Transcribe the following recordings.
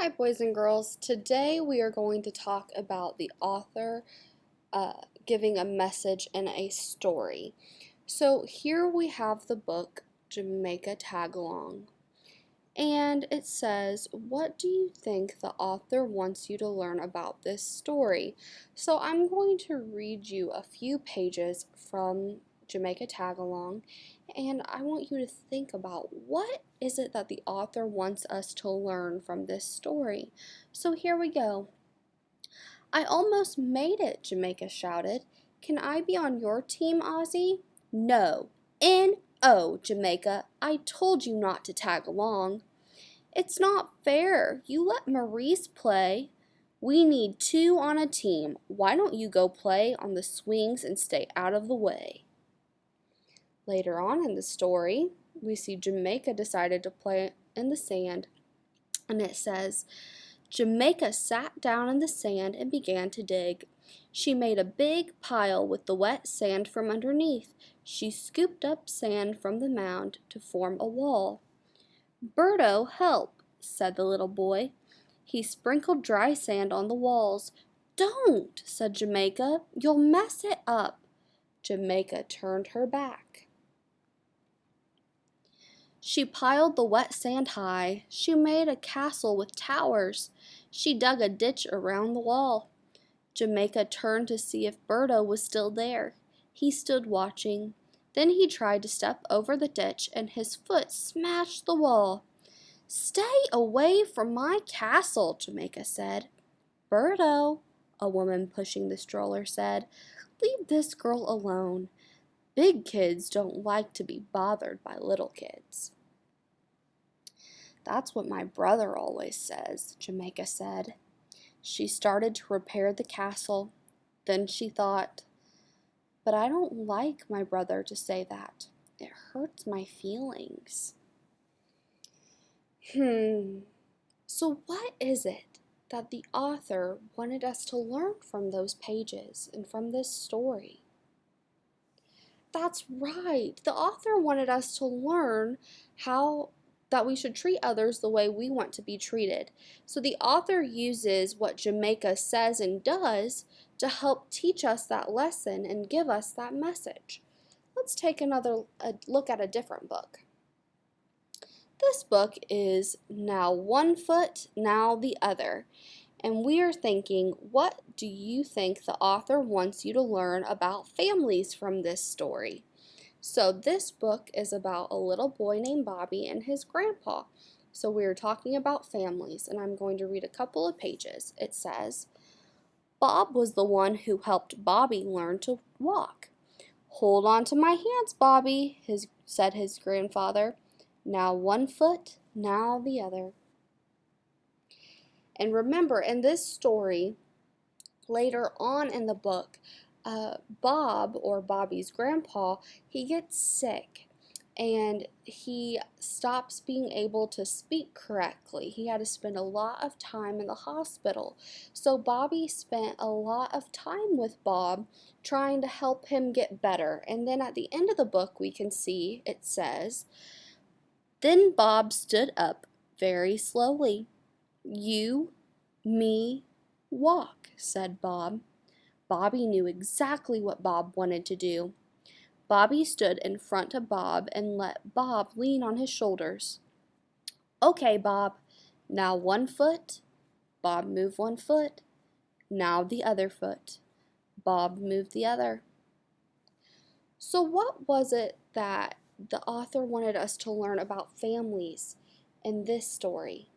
Hi, boys and girls. Today we are going to talk about the author giving a message in a story. So here we have the book Jamaica Tagalong, and it says, "What do you think the author wants you to learn about this story?" So I'm going to read you a few pages from Jamaica Tagalong, and I want you to think about what is it that the author wants us to learn from this story. So here we go. "I almost made it," Jamaica shouted. "Can I be on your team, Ozzy?" "No. N-O, Jamaica. I told you not to tag along." "It's not fair. You let Maurice play." "We need two on a team. Why don't you go play on the swings and stay out of the way?" Later on in the story, we see Jamaica decided to play in the sand, and it says, "Jamaica sat down in the sand and began to dig. She made a big pile with the wet sand from underneath. She scooped up sand from the mound to form a wall." "Birdo, help," said the little boy. He sprinkled dry sand on the walls. "Don't," said Jamaica. "You'll mess it up." Jamaica turned her back. She piled the wet sand high. She made a castle with towers. She dug a ditch around the wall. Jamaica turned to see if Birdo was still there. He stood watching. Then he tried to step over the ditch, and his foot smashed the wall. "Stay away from my castle," Jamaica said. "Birdo," a woman pushing the stroller said, "leave this girl alone. Big kids don't like to be bothered by little kids." "That's what my brother always says," Jamaica said. She started to repair the castle. Then she thought, "But I don't like my brother to say that. It hurts my feelings." So what is it that the author wanted us to learn from those pages and from this story? That's right. The author wanted us to learn how that we should treat others the way we want to be treated. So the author uses what Jamaica says and does to help teach us that lesson and give us that message. Let's take another look at a different book. This book is Now One Foot, Now the Other. And we are thinking, what do you think the author wants you to learn about families from this story? So this book is about a little boy named Bobby and his grandpa. So we are talking about families, and I'm going to read a couple of pages. It says, "Bob was the one who helped Bobby learn to walk." "Hold on to my hands, Bobby," said his grandfather. "Now one foot, now the other." And remember, in this story, later on in the book, Bob, or Bobby's grandpa, he gets sick and he stops being able to speak correctly. He had to spend a lot of time in the hospital. So Bobby spent a lot of time with Bob trying to help him get better. And then at the end of the book, we can see it says, "Then Bob stood up very slowly. 'You, me, walk,' said Bob." Bobby knew exactly what Bob wanted to do. Bobby stood in front of Bob and let Bob lean on his shoulders. "Okay, Bob. Now one foot." Bob moved one foot. "Now the other foot." Bob moved the other. So what was it that the author wanted us to learn about families in this story?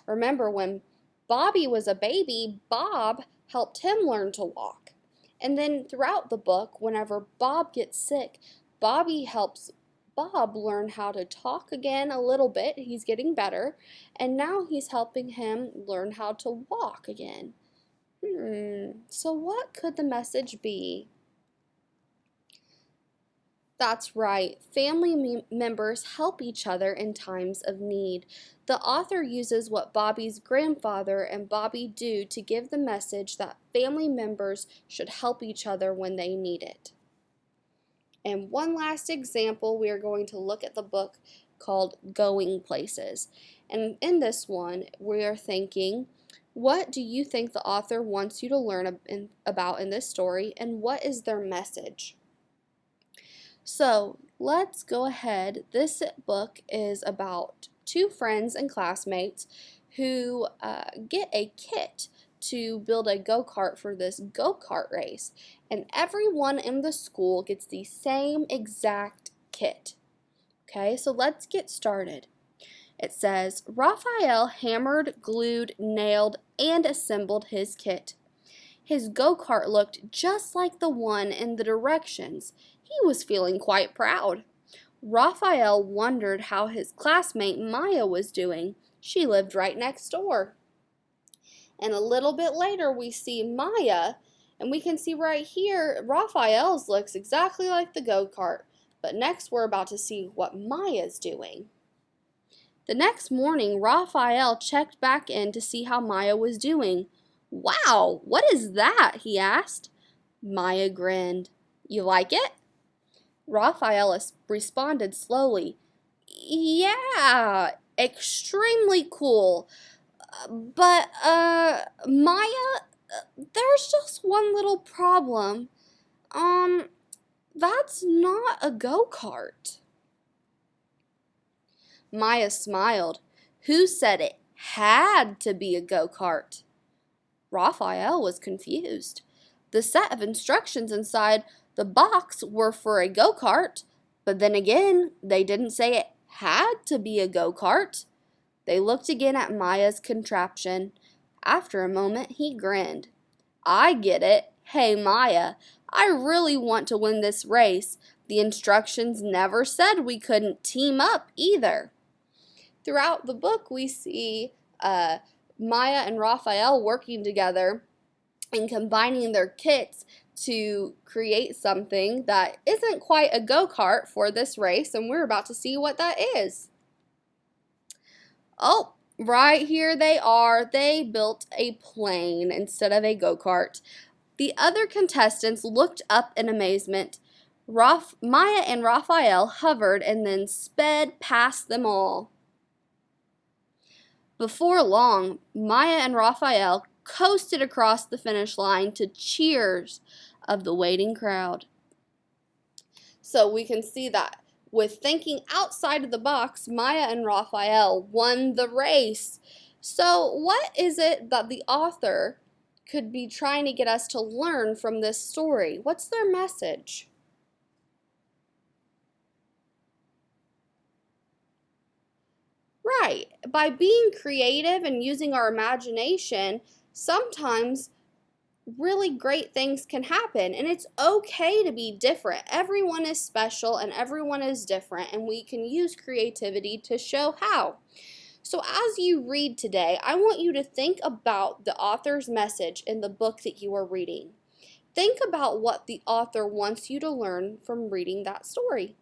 Remember, when Bobby was a baby, Bob helped him learn to walk. And then throughout the book, whenever Bob gets sick, Bobby helps Bob learn how to talk again a little bit. He's getting better. And now he's helping him learn how to walk again. So what could the message be? That's right. Family members help each other in times of need. The author uses what Bobby's grandfather and Bobby do to give the message that family members should help each other when they need it. And one last example, we are going to look at the book called Going Places. And in this one, we are thinking, what do you think the author wants you to learn about in this story, and what is their message? So let's go ahead. This book is about two friends and classmates who get a kit to build a go-kart for this go-kart race, and everyone in the school gets the same exact kit. Okay, so let's get started. It says, Raphael hammered, glued, nailed, and assembled his kit. His go-kart looked just like the one in the directions. He was feeling quite proud. Raphael wondered how his classmate Maya was doing. She lived right next door. And a little bit later we see Maya, and we can see right here Raphael's looks exactly like the go-kart. But next we're about to see what Maya's doing. The next morning, Raphael checked back in to see how Maya was doing. Wow, what is that? He asked. Maya grinned. You like it? Raphael responded slowly. Yeah, extremely cool. But, Maya, there's just one little problem. That's not a go-kart. Maya smiled. Who said it had to be a go-kart? Raphael was confused. The set of instructions inside the box were for a go-kart, but then again, they didn't say it had to be a go-kart. They looked again at Maya's contraption. After a moment, he grinned. I get it. Hey, Maya, I really want to win this race. The instructions never said we couldn't team up either. Throughout the book, we see Maya and Raphael working together and combining their kits to create something that isn't quite a go-kart for this race, and we're about to see what that is. Oh, right here they are. They built a plane instead of a go-kart. The other contestants looked up in amazement. Maya and Raphael hovered and then sped past them all. Before long, Maya and Raphael coasted across the finish line to cheers of the waiting crowd. So we can see that with thinking outside of the box, Maya and Raphael won the race. So what is it that the author could be trying to get us to learn from this story? What's their message? Right. By being creative and using our imagination, sometimes really great things can happen, and it's okay to be different. Everyone is special and everyone is different, and we can use creativity to show how. So as you read today, I want you to think about the author's message in the book that you are reading. Think about what the author wants you to learn from reading that story.